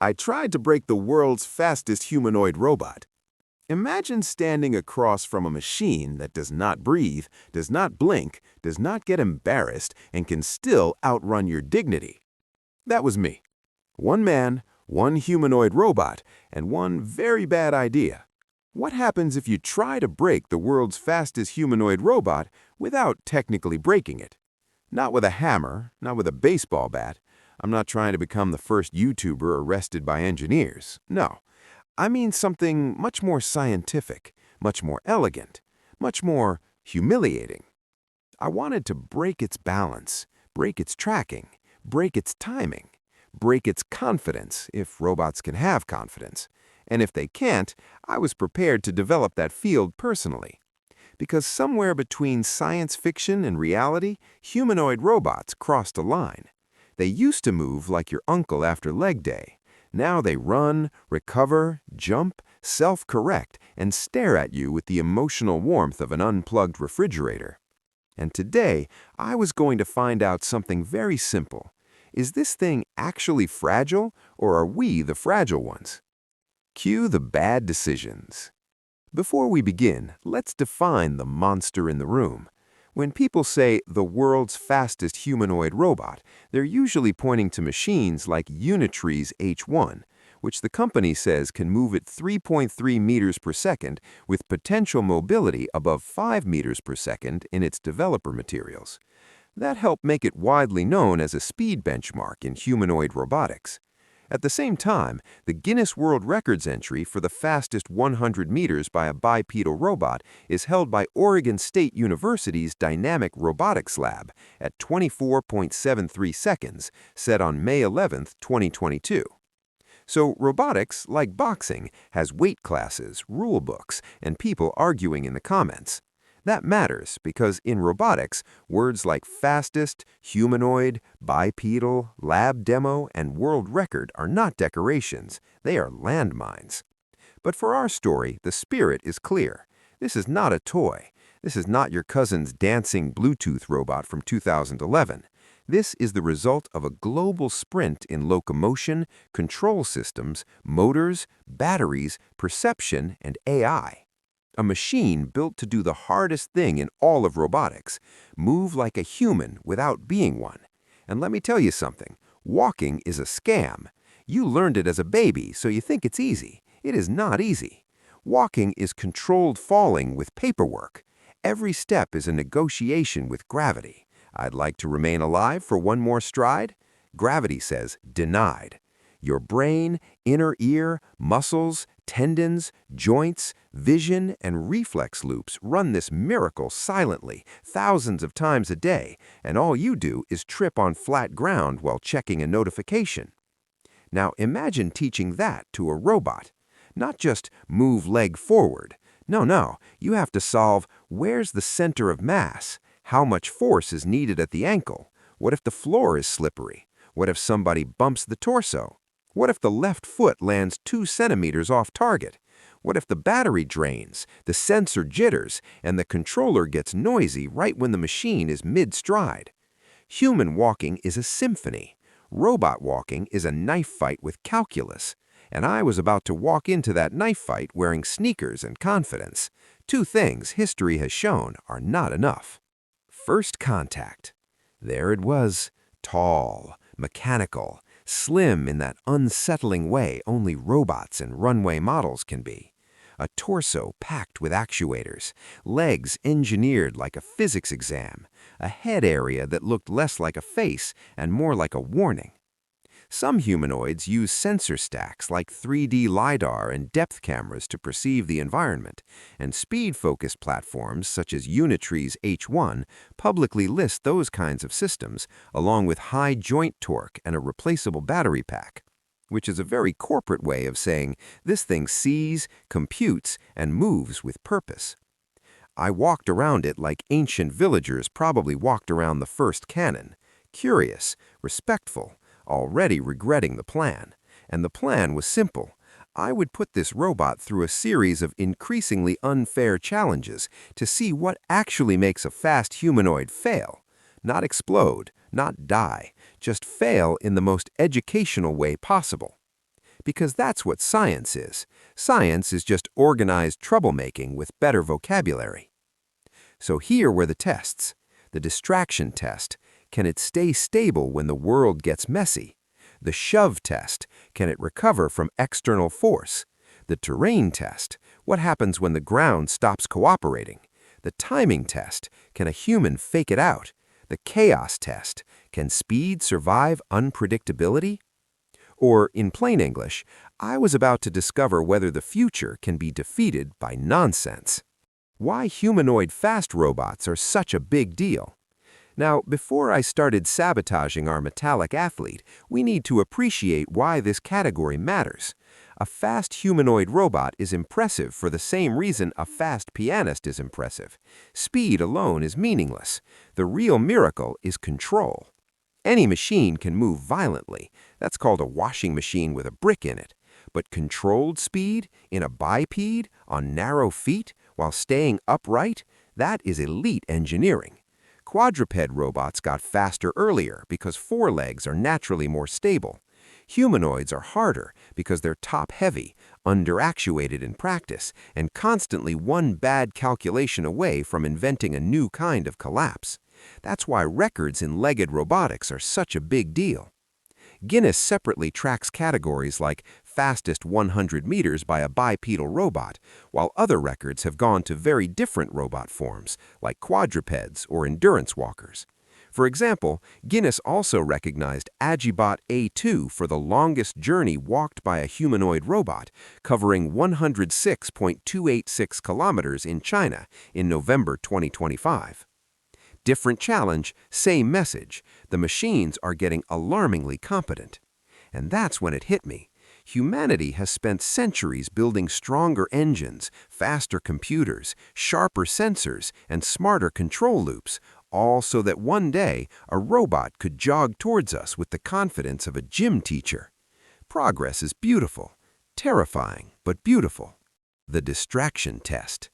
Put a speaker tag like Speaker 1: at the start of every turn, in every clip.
Speaker 1: I tried to break the world's fastest humanoid robot. Imagine standing across from a machine that does not breathe, does not blink, does not get embarrassed, and can still outrun your dignity. That was me. One man, one humanoid robot, and one very bad idea. What happens if you try to break the world's fastest humanoid robot without technically breaking it? Not with a hammer, not with a baseball bat. I'm not trying to become the first YouTuber arrested by engineers. No. I mean something much more scientific, much more elegant, much more humiliating. I wanted to break its balance, break its tracking, break its timing, break its confidence, if robots can have confidence. And if they can't, I was prepared to develop that field personally. Because somewhere between science fiction and reality, humanoid robots crossed a line. They used to move like your uncle after leg day. Now they run, recover, jump, self-correct, and stare at you with the emotional warmth of an unplugged refrigerator. And today, I was going to find out something very simple. Is this thing actually fragile, or are we the fragile ones? Cue the bad decisions. Before we begin, let's define the monster in the room. When people say the world's fastest humanoid robot, they're usually pointing to machines like Unitree's H1, which the company says can move at 3.3 meters per second with potential mobility above 5 meters per second in its developer materials. That helped make it widely known as a speed benchmark in humanoid robotics. At the same time, the Guinness World Records entry for the fastest 100 meters by a bipedal robot is held by Oregon State University's Dynamic Robotics Lab at 24.73 seconds, set on May 11, 2022. So robotics, like boxing, has weight classes, rule books, and people arguing in the comments. That matters because in robotics, words like fastest, humanoid, bipedal, lab demo, and world record are not decorations. They are landmines. But for our story, the spirit is clear. This is not a toy. This is not your cousin's dancing Bluetooth robot from 2011. This is the result of a global sprint in locomotion, control systems, motors, batteries, perception, and AI. A machine built to do the hardest thing in all of robotics, move like a human without being one. And let me tell you something, walking is a scam. You learned it as a baby, so you think it's easy. It is not easy. Walking is controlled falling with paperwork. Every step is a negotiation with gravity. I'd like to remain alive for one more stride. Gravity says, denied. Your brain, inner ear, muscles, tendons, joints, vision, and reflex loops run this miracle silently, thousands of times a day, and all you do is trip on flat ground while checking a notification. Now imagine teaching that to a robot. Not just move leg forward. No, you have to solve where's the center of mass, how much force is needed at the ankle, what if the floor is slippery, what if somebody bumps the torso? What if the left foot lands 2 centimeters off target? What if the battery drains, the sensor jitters, and the controller gets noisy right when the machine is mid-stride? Human walking is a symphony. Robot walking is a knife fight with calculus. And I was about to walk into that knife fight wearing sneakers and confidence. 2 things history has shown are not enough. First contact. There it was, tall, mechanical, slim in that unsettling way only robots and runway models can be. A torso packed with actuators, legs engineered like a physics exam, a head area that looked less like a face and more like a warning. Some humanoids use sensor stacks like 3D LiDAR and depth cameras to perceive the environment, and speed-focused platforms such as Unitree's H1 publicly list those kinds of systems, along with high joint torque and a replaceable battery pack, which is a very corporate way of saying this thing sees, computes, and moves with purpose. I walked around it like ancient villagers probably walked around the first cannon, curious, respectful, already regretting the plan. And the plan was simple. I would put this robot through a series of increasingly unfair challenges to see what actually makes a fast humanoid fail. Not explode, not die, just fail in the most educational way possible.
Speaker 2: because that's what science is. Science is just organized troublemaking with better vocabulary. So here were the tests. The distraction test. Can it stay stable when the world gets messy? The shove test. Can it recover from external force? The terrain test. What happens when the ground stops cooperating? The timing test. Can a human fake it out? The chaos test. Can speed survive unpredictability? Or, in plain English, I was about to discover whether the future can be defeated by nonsense. Why humanoid fast robots are such a big deal. Now, before I started sabotaging our metallic athlete, we need to appreciate why this category matters. A fast humanoid robot is impressive for the same reason a fast pianist is impressive. Speed alone is meaningless. The real miracle is control. Any machine can move violently. That's called a washing machine with a brick in it. But controlled speed, in a biped, on narrow feet, while staying upright, that is elite engineering. Quadruped robots got faster earlier because forelegs are naturally more stable. Humanoids are harder because they're top-heavy, under-actuated in practice, and constantly one bad calculation away from inventing a new kind of collapse. That's why records in legged robotics are such a big deal. Guinness separately tracks categories like fastest 100 meters by a bipedal robot, while other records have gone to very different robot forms, like quadrupeds or endurance walkers. For example, Guinness also recognized Agibot A2 for the longest journey walked by a humanoid robot, covering 106.286 kilometers in China in November 2025. Different challenge, same message. The machines are getting alarmingly competent. And that's when it hit me. Humanity has spent centuries building stronger engines, faster computers, sharper sensors, and smarter control loops, all so that one day a robot could jog towards us with the confidence of a gym teacher. Progress is beautiful, terrifying, but beautiful. The distraction test.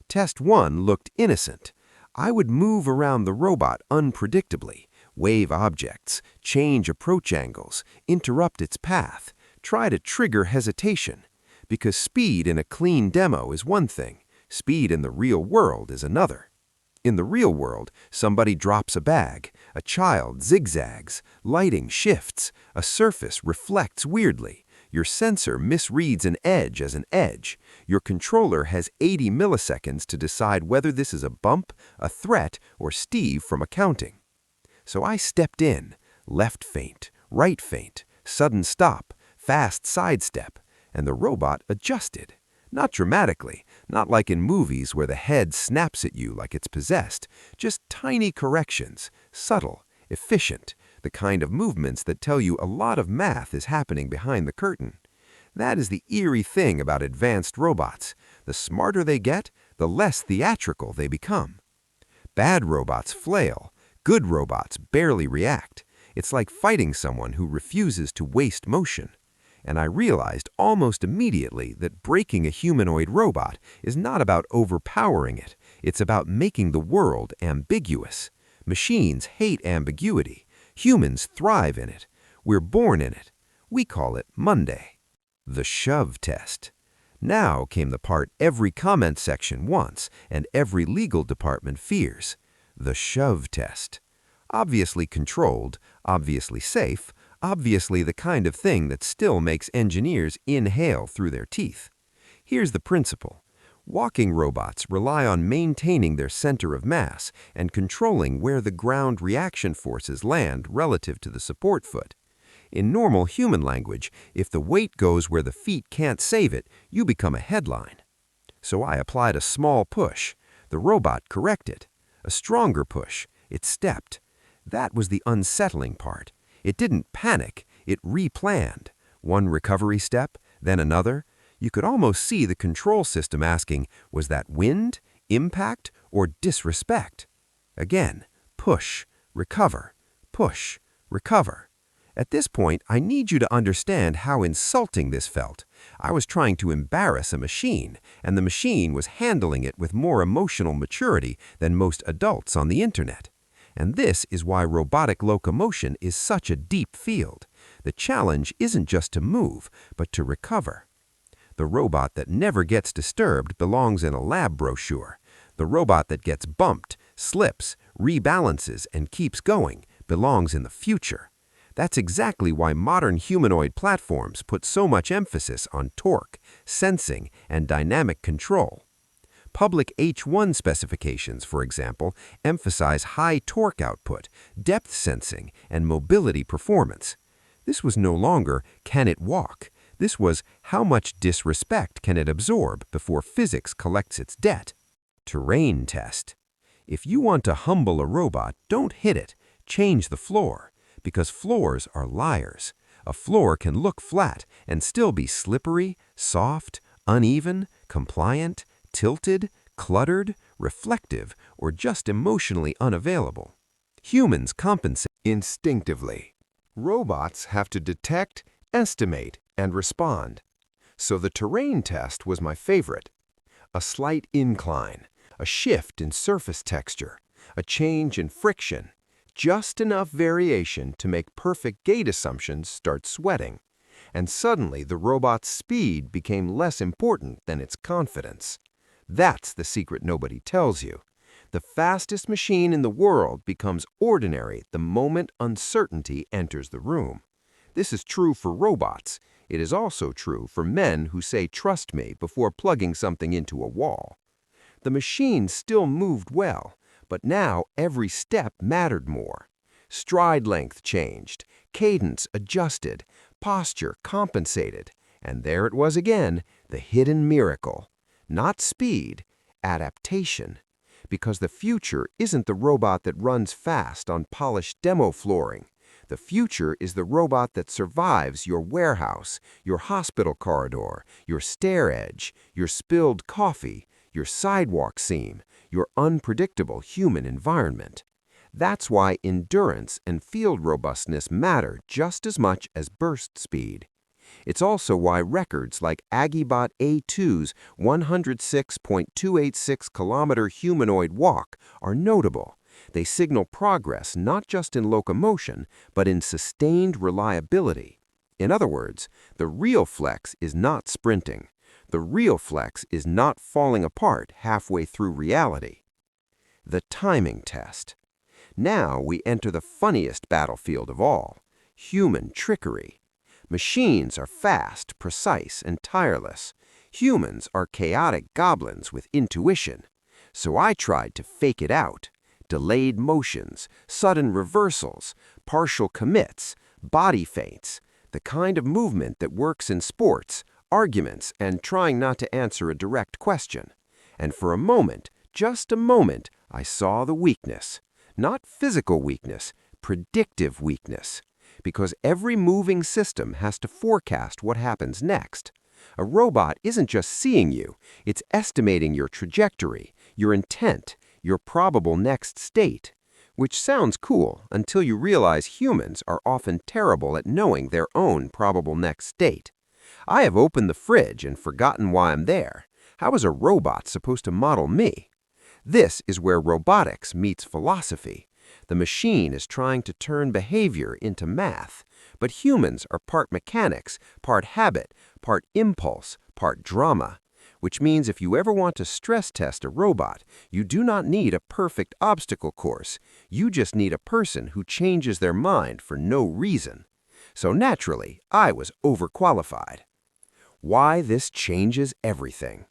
Speaker 2: Test 1 looked innocent. I would move around the robot unpredictably, wave objects, change approach angles, interrupt its path, try to trigger hesitation. Because speed in a clean demo is one thing, speed in the real world is another. In the real world, somebody drops a bag, a child zigzags, lighting shifts, a surface reflects weirdly, your sensor misreads an edge as an edge, your controller has 80 milliseconds to decide whether this is a bump, a threat, or Steve from accounting. So I stepped in, left feint, right feint, sudden stop, fast sidestep, and the robot adjusted. Not dramatically, not like in movies where the head snaps at you like it's possessed, just tiny corrections, subtle, efficient, the kind of movements that tell you a lot of math is happening behind the curtain. That is the eerie thing about advanced robots. The smarter they get, the less theatrical they become. Bad robots flail. Good robots barely react. It's like fighting someone who refuses to waste motion. And I realized almost immediately that breaking a humanoid robot is not about overpowering it. It's about making the world ambiguous. Machines hate ambiguity. Humans thrive in it. We're born in it. We call it Monday. The shove test. Now came the part every comment section wants and every legal department fears. The shove test. Obviously controlled, obviously safe, obviously the kind of thing that still makes engineers inhale through their teeth. Here's the principle. Walking robots rely on maintaining their center of mass and controlling where the ground reaction forces land relative to the support foot. In normal human language, if the weight goes where the feet can't save it, you become a headline. So I applied a small push. The robot corrected. A stronger push. It stepped. That was the unsettling part. It didn't panic. It replanned. One recovery step, then another. You could almost see the control system asking, was that wind, impact, or disrespect? Again, push, recover, push, recover. At this point, I need you to understand how insulting this felt. I was trying to embarrass a machine, and the machine was handling it with more emotional maturity than most adults on the internet. And this is why robotic locomotion is such a deep field. The challenge isn't just to move, but to recover. The robot that never gets disturbed belongs in a lab brochure. The robot that gets bumped, slips, rebalances, and keeps going belongs in the future. That's exactly why modern humanoid platforms put so much emphasis on torque, sensing, and dynamic control. Public H1 specifications, for example, emphasize high torque output, depth sensing, and mobility performance. This was no longer, can it walk? This was, how much disrespect can it absorb before physics collects its debt? Terrain test. If you want to humble a robot, don't hit it. Change the floor, because floors are liars. A floor can look flat and still be slippery, soft, uneven, compliant, tilted, cluttered, reflective, or just emotionally unavailable. Humans compensate
Speaker 1: Instinctively. Robots have to detect, estimate, and respond. So the terrain test was my favorite. A slight incline, a shift in surface texture, a change in friction, just enough variation to make perfect gait assumptions start sweating. And suddenly the robot's speed became less important than its confidence. That's the secret nobody tells you. The fastest machine in the world becomes ordinary the moment uncertainty enters the room. This is true for robots. It is also true for men who say trust me before plugging something into a wall. The machine still moved well, but now every step mattered more. Stride length changed, cadence adjusted, posture compensated, and there it was again, the hidden miracle. Not speed, adaptation. Because the future isn't the robot that runs fast on polished demo flooring. The future is the robot that survives your warehouse, your hospital corridor, your stair edge, your spilled coffee, your sidewalk seam, your unpredictable human environment. That's why endurance and field robustness matter just as much as burst speed. It's also why records like Agibot A2's 106.286 kilometer humanoid walk are notable. They signal progress not just in locomotion, but in sustained reliability. In other words, the real flex is not sprinting. The real flex is not falling apart halfway through reality. The timing test. Now we enter the funniest battlefield of all, human trickery. Machines are fast, precise, and tireless. Humans are chaotic goblins with intuition. So I tried to fake it out. Delayed motions, sudden reversals, partial commits, body feints, the kind of movement that works in sports, arguments, and trying not to answer a direct question. And for a moment, just a moment, I saw the weakness. Not physical weakness, predictive weakness. Because every moving system has to forecast what happens next. A robot isn't just seeing you, it's estimating your trajectory, your intent, your probable next state. Which sounds cool until you realize humans are often terrible at knowing their own probable next state. I have opened the fridge and forgotten why I'm there. How is a robot supposed to model me? This is where robotics meets philosophy. The machine is trying to turn behavior into math, but humans are part mechanics, part habit, part impulse, part drama. Which means if you ever want to stress test a robot, you do not need a perfect obstacle course. You just need a person who changes their mind for no reason. So naturally, I was overqualified. Why this changes everything.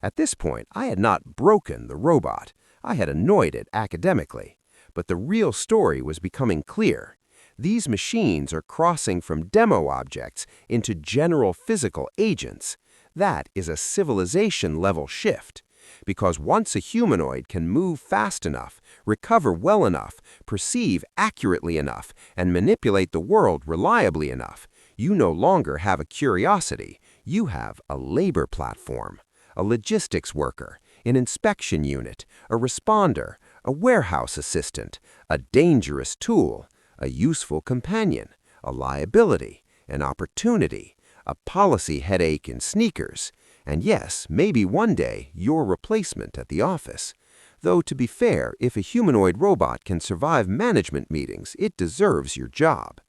Speaker 1: At this point, I had not broken the robot. I had annoyed it academically. But the real story was becoming clear. These machines are crossing from demo objects into general physical agents. That is a civilization-level shift. Because once a humanoid can move fast enough, recover well enough, perceive accurately enough, and manipulate the world reliably enough, you no longer have a curiosity. You have a labor platform, a logistics worker, an inspection unit, a responder, a warehouse assistant, a dangerous tool, a useful companion, a liability, an opportunity, a policy headache in sneakers, and yes, maybe one day your replacement at the office. Though to be fair, if a humanoid robot can survive management meetings, it deserves your job.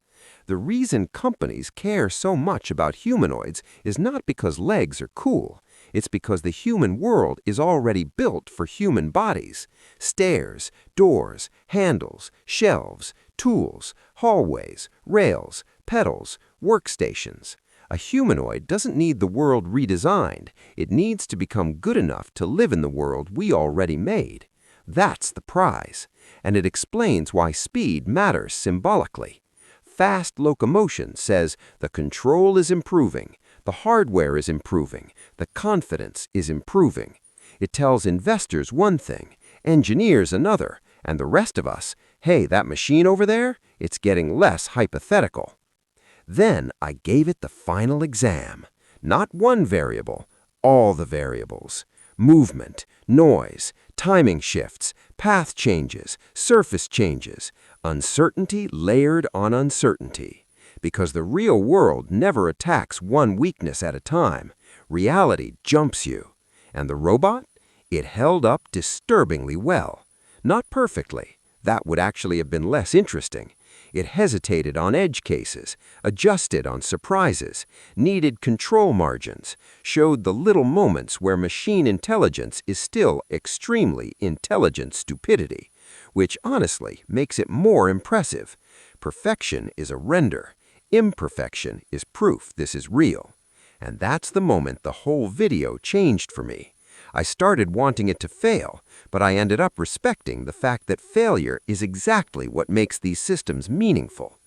Speaker 2: The reason companies care so much about humanoids is not because legs are cool. It's because the human world is already built for human bodies. Stairs, doors, handles, shelves, tools, hallways, rails, pedals, workstations. A humanoid doesn't need the world redesigned. It needs to become good enough to live in the world we already made. That's the prize, and it explains why speed matters symbolically. Fast locomotion says the control is improving, the hardware is improving, the confidence is improving. It tells investors one thing, engineers another, and the rest of us, hey, that machine over there, it's getting less hypothetical. Then I gave it the final exam. Not one variable, all the variables. Movement, noise, timing shifts, path changes, surface changes, uncertainty layered on uncertainty. Because the real world never attacks one weakness at a time. Reality jumps you. And the robot? It held up disturbingly well. Not perfectly. That would actually have been less interesting. It hesitated on edge cases, adjusted on surprises, needed control margins, showed the little moments where machine intelligence is still extremely intelligent stupidity, which honestly makes it more impressive. Perfection is a render. Imperfection is proof this is real. And that's the moment the whole video changed for me. I started wanting it to fail, but I ended up respecting the fact that failure is exactly what makes these systems meaningful.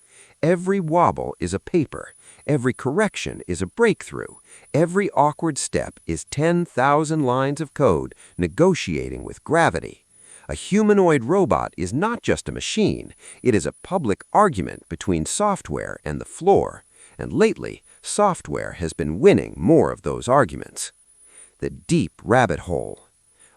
Speaker 2: Every wobble is a paper. Every correction is a breakthrough. Every awkward step is 10,000 lines of code negotiating with gravity. A humanoid robot is not just a machine. It is a public argument between software and the floor. And lately, software has been winning more of those arguments. The deep rabbit hole.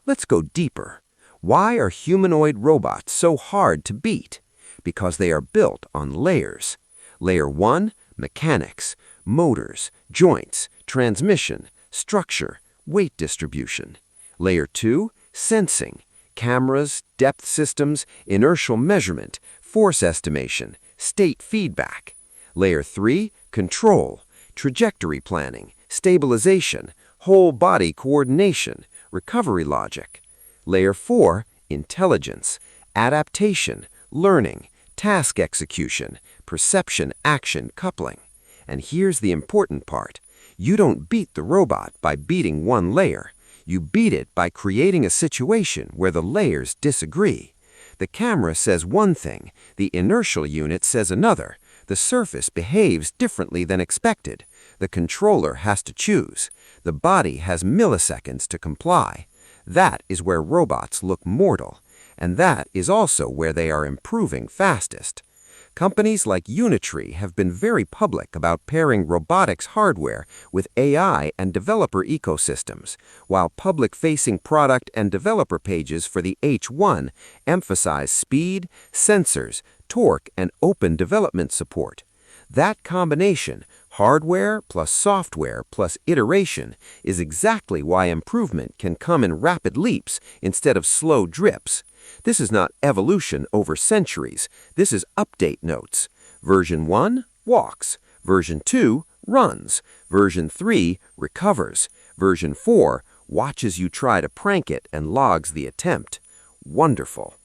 Speaker 2: Let's go deeper. Why are humanoid robots so hard to beat? Because they are built on layers. Layer 1, mechanics, motors, joints, transmission, structure, weight distribution. Layer 2, sensing, cameras, depth systems, inertial measurement, force estimation, state feedback. Layer 3, control, trajectory planning, stabilization, whole body coordination, recovery logic. Layer 4, intelligence, adaptation, learning, task execution, perception-action coupling. And here's the important part. You don't beat the robot by beating one layer. You beat it by creating a situation where the layers disagree. The camera says one thing, the inertial unit says another. The surface behaves differently than expected. The controller has to choose. The body has milliseconds to comply. That is where robots look mortal. And that is also where they are improving fastest. Companies like Unitree have been very public about pairing robotics hardware with AI and developer ecosystems, while public-facing product and developer pages for the H1 emphasize speed, sensors, torque, and open development support. That combination, hardware plus software plus iteration, is exactly why improvement can come in rapid leaps instead of slow drips. This is not evolution over centuries. This is update notes. Version 1 walks. Version 2 runs. Version 3 recovers. Version 4 watches you try to prank it and logs the attempt. Wonderful.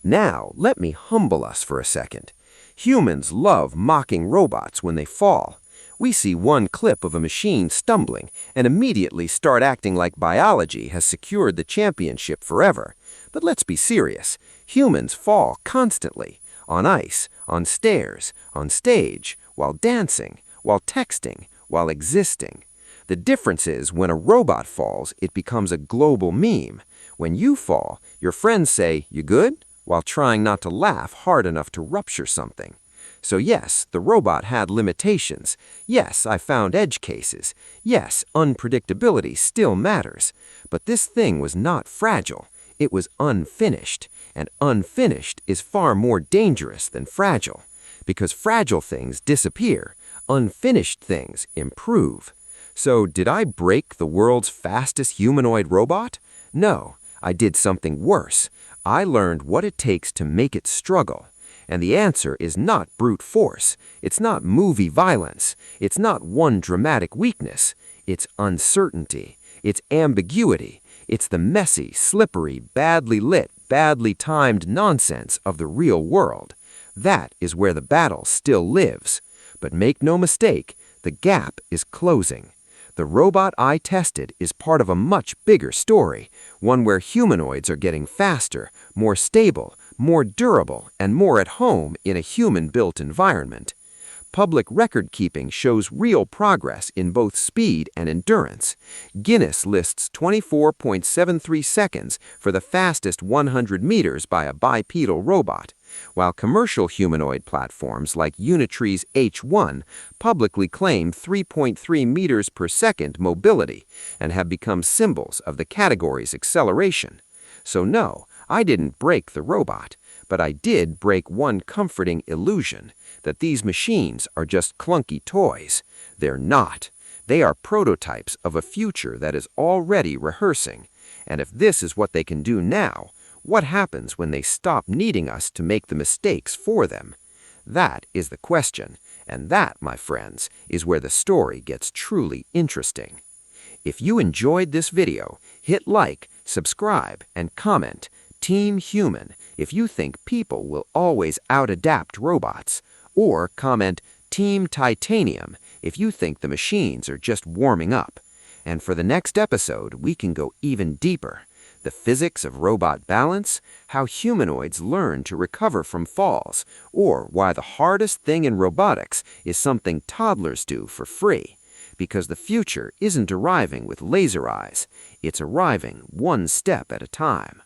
Speaker 2: Now, let me humble us for a second. Humans love mocking robots when they fall. We see one clip of a machine stumbling and immediately start acting like biology has secured the championship forever. But let's be serious. Humans fall constantly. On ice, on stairs, on stage, while dancing, while texting, while existing. The difference is when a robot falls, it becomes a global meme. When you fall, your friends say, "You good?" while trying not to laugh hard enough to rupture something. So yes, the robot had limitations. Yes, I found edge cases. Yes, unpredictability still matters. But this thing was not fragile. It was unfinished. And unfinished is far more dangerous than fragile. Because fragile things disappear. Unfinished things improve. So did I break the world's fastest humanoid robot? No, I did something worse. I learned what it takes to make it struggle. And the answer is not brute force. It's not movie violence. It's not one dramatic weakness. It's uncertainty. It's ambiguity. It's the messy, slippery, badly lit, badly timed nonsense of the real world. That is where the battle still lives. But make no mistake, the gap is closing. The robot I tested is part of a much bigger story, one where humanoids are getting faster, more stable, more durable, and more at home in a human-built environment. Public record-keeping shows real progress in both speed and endurance. Guinness lists 24.73 seconds for the fastest 100 meters by a bipedal robot, while commercial humanoid platforms like Unitree's H1 publicly claim 3.3 meters per second mobility and have become symbols of the category's acceleration. So no, I didn't break the robot, but I did break one comforting illusion, that these machines are just clunky toys. They're not. They are prototypes of a future that is already rehearsing. And if this is what they can do now, what happens when they stop needing us to make the mistakes for them? That is the question, and that, my friends, is where the story gets truly interesting. If you enjoyed this video, hit like, subscribe, and comment Team Human if you think people will always out-adapt robots, or comment Team Titanium if you think the machines are just warming up. And for the next episode, we can go even deeper. The physics of robot balance, how humanoids learn to recover from falls, or why the hardest thing in robotics is something toddlers do for free. Because the future isn't arriving with laser eyes, it's arriving one step at a time.